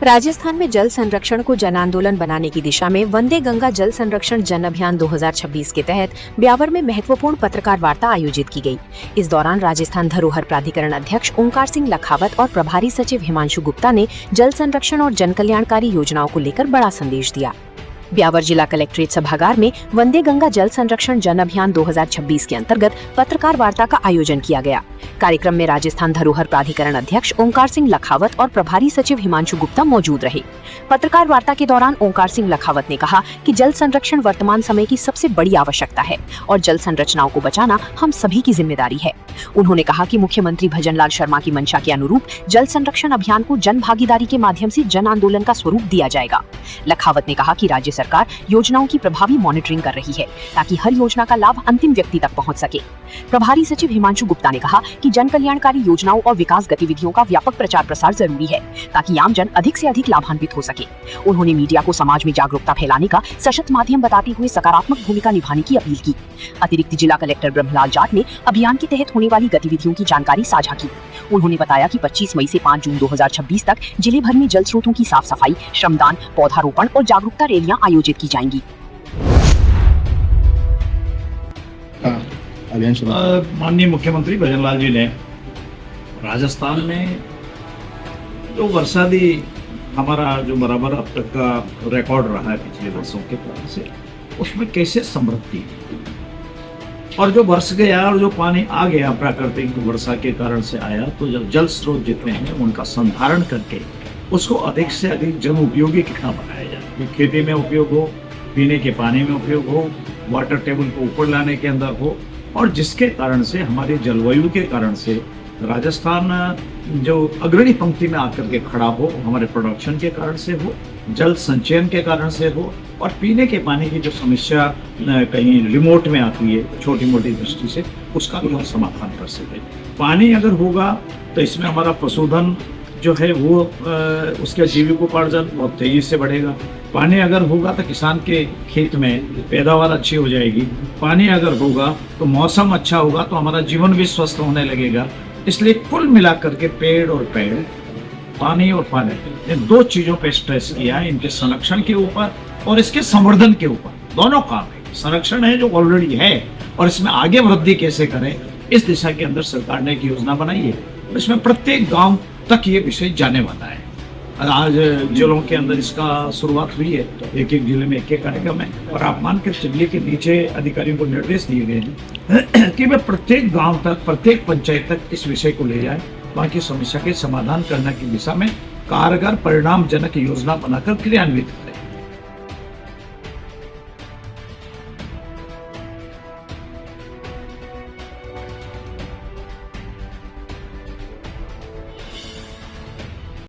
राजस्थान में जल संरक्षण को जन आंदोलन बनाने की दिशा में वंदे गंगा जल संरक्षण जन अभियान 2026 के तहत ब्यावर में महत्वपूर्ण पत्रकार वार्ता आयोजित की गई। इस दौरान राजस्थान धरोहर प्राधिकरण अध्यक्ष ओंकार सिंह लखावत और प्रभारी सचिव हिमांशु गुप्ता ने जल संरक्षण और जन कल्याणकारी योजनाओं को लेकर बड़ा संदेश दिया। ब्यावर जिला कलेक्ट्रेट सभागार में वंदे गंगा जल संरक्षण जन अभियान 2026 के अंतर्गत पत्रकार वार्ता का आयोजन किया गया। कार्यक्रम में राजस्थान धरोहर प्राधिकरण अध्यक्ष ओंकार सिंह लखावत और प्रभारी सचिव हिमांशु गुप्ता मौजूद रहे। पत्रकार वार्ता के दौरान ओंकार सिंह लखावत ने कहा कि जल संरक्षण वर्तमान समय की सबसे बड़ी आवश्यकता है और जल संरचनाओं को बचाना हम सभी की जिम्मेदारी है। उन्होंने कहा कि मुख्यमंत्री भजनलाल शर्मा की मंशा के अनुरूप जल संरक्षण अभियान को जन भागीदारी के माध्यम से जन आंदोलन का स्वरूप दिया जाएगा। लखावत ने कहा कि राज्य सरकार योजनाओं की प्रभावी मॉनिटरिंग कर रही है ताकि हर योजना का लाभ अंतिम व्यक्ति तक पहुंच सके। प्रभारी सचिव हिमांशु गुप्ता ने कहा कि जन कल्याणकारी योजनाओं और विकास गतिविधियों का व्यापक प्रचार प्रसार जरूरी है ताकि आम जन अधिक से अधिक लाभान्वित हो सके। उन्होंने मीडिया को समाज में जागरूकता फैलाने का सशक्त माध्यम बताते हुए सकारात्मक भूमिका निभाने की अपील की। अतिरिक्त जिला कलेक्टर ब्रह्मलाल जाट ने अभियान के तहत होने वाली गतिविधियों की जानकारी साझा की। उन्होंने बताया कि 25 मई से 5 जून 2026 तक जिले भर में जल स्रोतों की साफ सफाई, श्रमदान, पौधारोपण और जागरूकता रैलियां आयोजित की जाएंगी। माननीय मुख्यमंत्री भजनलाल जी ने राजस्थान में जो वर्षादी हमारा जो बराबर अब तक का रिकॉर्ड रहा है पिछले वर्षों के तरह से, उसमें कैसे समृद्धि और जो बरस गया और जो पानी आ गया प्राकृतिक वर्षा के कारण से आया, तो जब जल स्रोत जितने हैं उनका संधारण करके उसको अधिक से अधिक जन उपयोगी कितना बनाया जाए, खेती में उपयोग हो, पीने के पानी में उपयोग हो, वाटर टेबल को ऊपर लाने के अंदर हो, और जिसके कारण से हमारी जलवायु के कारण से राजस्थान जो अग्रणी पंक्ति में आकर के खड़ा हो, हमारे प्रोडक्शन के कारण से हो, जल संचयन के कारण से हो, और पीने के पानी की जो समस्या कहीं रिमोट में आती है छोटी मोटी दृष्टि से, उसका भी हम समाधान कर सकें। पानी अगर होगा तो इसमें हमारा पशुधन जो है वो उसका जीविकोपार्जन बहुत तेजी से बढ़ेगा। पानी अगर होगा तो किसान के खेत में पैदावार अच्छी हो जाएगी। पानी अगर होगा तो मौसम अच्छा होगा तो हमारा जीवन भी स्वस्थ होने लगेगा। इसलिए कुल मिलाकर के पेड़ और पेड़, पानी और पानी, इन दो चीजों पे स्ट्रेस किया है, इनके संरक्षण के ऊपर और इसके संवर्धन के ऊपर। दोनों काम है, संरक्षण है जो ऑलरेडी है और इसमें आगे वृद्धि कैसे करें, इस दिशा के अंदर सरकार ने एक योजना बनाई है और इसमें प्रत्येक गांव तक ये विषय जाने वाला है। आज जिलों के अंदर इसका शुरुआत हुई है, तो एक एक जिले में एक एक कार्यक्रम है और आप मान के चलिए कि नीचे अधिकारियों को निर्देश दिए गए हैं कि वे प्रत्येक गांव तक, प्रत्येक पंचायत तक इस विषय को ले जाए, वहां की समस्या के समाधान करने की दिशा में कारगर परिणामजनक योजना बनाकर क्रियान्वित